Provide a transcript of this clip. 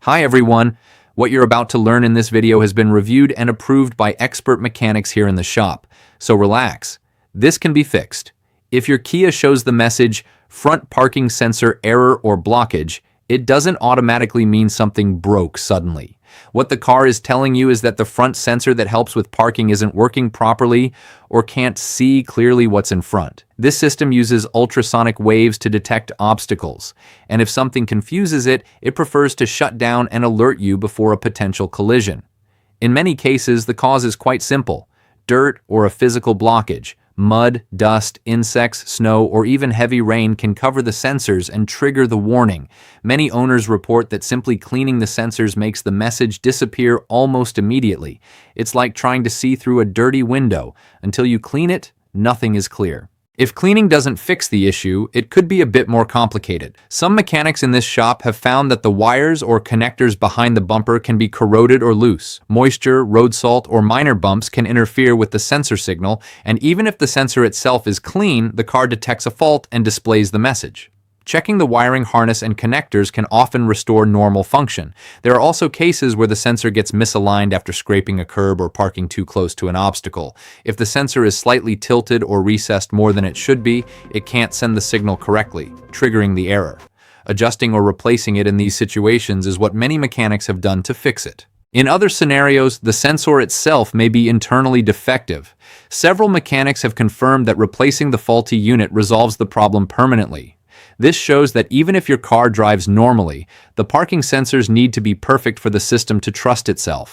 Hi everyone! What you're about to learn in this video has been reviewed and approved by expert mechanics here in the shop, so relax. This can be fixed. If your Kia shows the message, front parking sensor error or blockage, it doesn't automatically mean something broke suddenly. What the car is telling you is that the front sensor that helps with parking isn't working properly or can't see clearly what's in front. This system uses ultrasonic waves to detect obstacles, and if something confuses it, it prefers to shut down and alert you before a potential collision. In many cases, the cause is quite simple: dirt or a physical blockage. Mud, dust, insects, snow, or even heavy rain can cover the sensors and trigger the warning. Many owners report that simply cleaning the sensors makes the message disappear almost immediately. It's like trying to see through a dirty window. Until you clean it, nothing is clear. If cleaning doesn't fix the issue, it could be a bit more complicated. Some mechanics in this shop have found that the wires or connectors behind the bumper can be corroded or loose. Moisture, road salt, or minor bumps can interfere with the sensor signal, and even if the sensor itself is clean, the car detects a fault and displays the message. Checking the wiring harness and connectors can often restore normal function. There are also cases where the sensor gets misaligned after scraping a curb or parking too close to an obstacle. If the sensor is slightly tilted or recessed more than it should be, it can't send the signal correctly, triggering the error. Adjusting or replacing it in these situations is what many mechanics have done to fix it. In other scenarios, the sensor itself may be internally defective. Several mechanics have confirmed that replacing the faulty unit resolves the problem permanently. This shows that even if your car drives normally, the parking sensors need to be perfect for the system to trust itself.